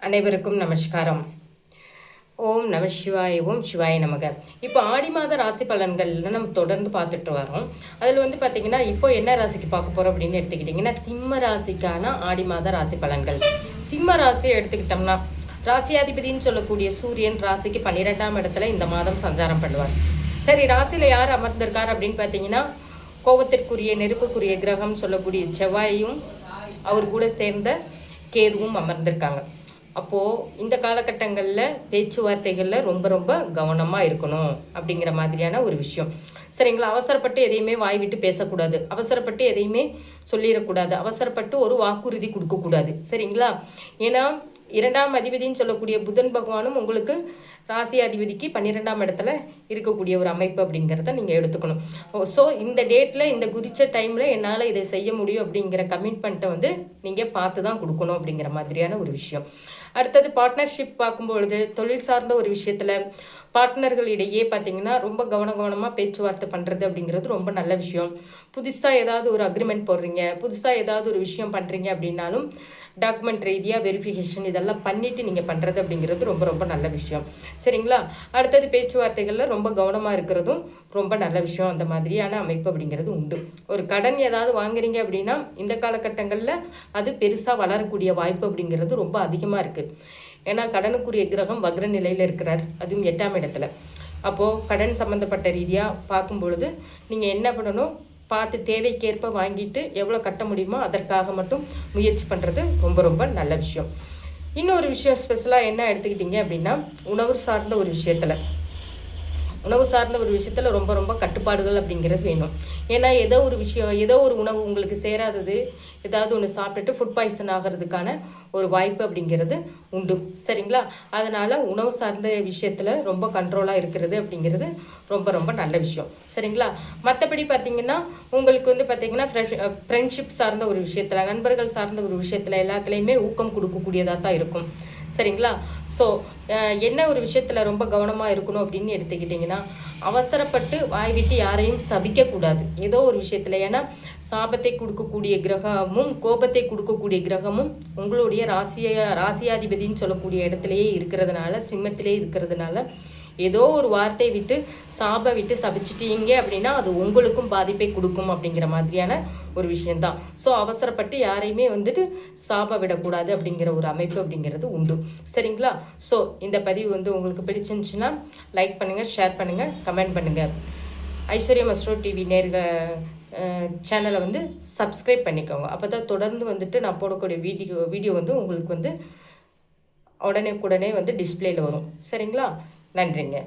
அனைவருக்கும் நமஸ்காரம். ஓம் நம சிவாய, ஓம் சிவாய நமக. இப்போ ஆடி மாத ராசி பலன்கள்ல நம்ம தொடர்ந்து பார்த்துட்டு வரோம். அதில் பார்த்தீங்கன்னா இப்போ என்ன ராசிக்கு பார்க்க போகிறோம் அப்படின்னு எடுத்துக்கிட்டிங்கன்னா சிம்ம ராசிக்கான ஆடி மாத ராசி பலன்கள். சிம்ம ராசியை எடுத்துக்கிட்டோம்னா ராசியாதிபதினு சொல்லக்கூடிய சூரியன் ராசிக்கு 12ஆம் இடத்துல இந்த மாதம் சஞ்சாரம் பண்ணுவார். சரி, ராசியில் யார் அமர்ந்திருக்கார் அப்படின்னு பார்த்தீங்கன்னா கோபத்திற்குரிய நெருப்புக்குரிய கிரகம் சொல்லக்கூடிய செவ்வாயும் அவர் கூட சேர்ந்த கேதுவும் அமர்ந்திருக்காங்க. அப்போது இந்த காலகட்டங்களில் பேச்சுவார்த்தைகளில் ரொம்ப ரொம்ப கவனமாக இருக்கணும் அப்படிங்கிற மாதிரியான ஒரு விஷயம். சரிங்களா? அவசரப்பட்டு எதையுமே வாய் விட்டு பேசக்கூடாது, அவசரப்பட்டு எதையுமே சொல்லிடக்கூடாது, அவசரப்பட்டு ஒரு வாக்குறுதி கொடுக்கக்கூடாது. சரிங்களா? ஏன்னா 2ஆம் அதிபதினு சொல்லக்கூடிய புதன் பகவானும் உங்களுக்கு ராசி அதிபதிக்கு 12ஆம் இடத்துல இருக்கக்கூடிய ஒரு அமைப்பு அப்படிங்கிறத நீங்கள் எடுத்துக்கணும். ஸோ இந்த டேட்டில் இந்த குறித்த டைமில் என்னால் இதை செய்ய முடியும் அப்படிங்கிற கமிட்மெண்ட்டை நீங்கள் பார்த்து தான் கொடுக்கணும் அப்படிங்கிற மாதிரியான ஒரு விஷயம். அடுத்தது பார்ட்னர்ஷிப் பார்க்கும்பொழுது தொழில் சார்ந்த ஒரு விஷயத்தில் பார்ட்னர்களிடையே பார்த்தீங்கன்னா ரொம்ப கவனமாக பேச்சுவார்த்தை பண்ணுறது அப்படிங்கிறது ரொம்ப நல்ல விஷயம். புதுசாக ஏதாவது ஒரு அக்ரிமெண்ட் போடுறீங்க, புதுசாக ஏதாவது ஒரு விஷயம் பண்ணுறீங்க அப்படின்னாலும் டாக்குமெண்ட் ரீதியாக வெரிஃபிகேஷன் இதெல்லாம் பண்ணிவிட்டு நீங்கள் பண்ணுறது அப்படிங்கிறது ரொம்ப ரொம்ப நல்ல விஷயம். சரிங்களா? அடுத்தது பேச்சுவார்த்தைகளில் ரொம்ப கவனமாக இருக்கிறதும் ரொம்ப நல்ல விஷயம். அந்த மாதிரியான அமைப்பு அப்படிங்கிறது உண்டு. ஒரு கடன் ஏதாவது வாங்குறீங்க அப்படின்னா இந்த காலகட்டங்களில் அது பெருசாக வளரக்கூடிய வாய்ப்பு அப்படிங்கிறது ரொம்ப அதிகமாக இருக்குது. ஏன்னா கடனுக்குரிய கிரகம் வக்ர நிலையில் இருக்கிறார், அதுவும் 8ஆம் இடத்துல. அப்போது கடன் சம்மந்தப்பட்ட ரீதியாக பார்க்கும் பொழுது நீங்கள் என்ன பண்ணணும், பார்த்து தேவைக்கேற்ப வாங்கிட்டு எவ்வளோ கட்ட முடியுமோ அதற்காக மட்டும் முயற்சி பண்ணுறது ரொம்ப ரொம்ப நல்ல விஷயம். இன்னொரு விஷயம் ஸ்பெஷலாக என்ன எடுத்துக்கிட்டிங்க அப்படின்னா உணவு சார்ந்த ஒரு விஷயத்தில் ரொம்ப ரொம்ப கட்டுப்பாடுகள் அப்படிங்கிறது வேணும். ஏன்னா ஏதோ ஒரு உணவு உங்களுக்கு சேராதது ஏதாவது ஒன்று சாப்பிட்டுட்டு ஃபுட் பாய்சன் ஆகிறதுக்கான ஒரு வாய்ப்பு அப்படிங்கிறது உண்டு. சரிங்களா? அதனால் உணவு சார்ந்த விஷயத்தில் ரொம்ப கண்ட்ரோலாக இருக்கிறது அப்படிங்கிறது ரொம்ப ரொம்ப நல்ல விஷயம். சரிங்களா? மற்றபடி பார்த்திங்கன்னா உங்களுக்கு பார்த்திங்கன்னா ஃப்ரெண்ட்ஷிப் சார்ந்த ஒரு விஷயத்தில், நண்பர்கள் சார்ந்த ஒரு விஷயத்தில் எல்லாத்துலேயுமே ஊக்கம் கொடுக்கக்கூடியதாக தான் இருக்கும். சரிங்களா? ஸோ என்ன ஒரு விஷயத்தில் ரொம்ப கவனமாக இருக்கணும் அப்படின்னு எடுத்துக்கிட்டிங்கன்னா அவசரப்பட்டு வாய் விட்டு யாரையும் சபிக்கக்கூடாது ஏதோ ஒரு விஷயத்தில். ஏன்னா சாபத்தை கொடுக்கக்கூடிய கிரகமும் கோபத்தை கொடுக்கக்கூடிய கிரகமும் உங்களுடைய ராசியாதிபதினு சொல்லக்கூடிய இடத்துலையே இருக்கிறதுனால, சிம்மத்திலே இருக்கிறதுனால ஏதோ ஒரு வார்த்தையை விட்டு விட்டு சபிச்சிட்டீங்க அப்படின்னா அது உங்களுக்கும் பாதிப்பை கொடுக்கும் அப்படிங்கிற மாதிரியான ஒரு விஷயந்தான். ஸோ அவசரப்பட்டு யாரையுமே சாப விடக்கூடாது அப்படிங்கிற ஒரு அமைப்பு அப்படிங்கிறது உண்டு. சரிங்களா? ஸோ இந்த பதிவு உங்களுக்கு பிடிச்சிருந்துச்சுன்னா லைக் பண்ணுங்கள், ஷேர் பண்ணுங்கள், கமெண்ட் பண்ணுங்கள். ஐஸ்வர்யம் அஸ்ட்ரோ டிவி சேனலை சப்ஸ்கிரைப் பண்ணிக்கோங்க. அப்போ தான் தொடர்ந்து நான் போடக்கூடிய வீடியோ உங்களுக்கு உடனே டிஸ்பிளேயில் வரும். சரிங்களா? நன்றிங்க.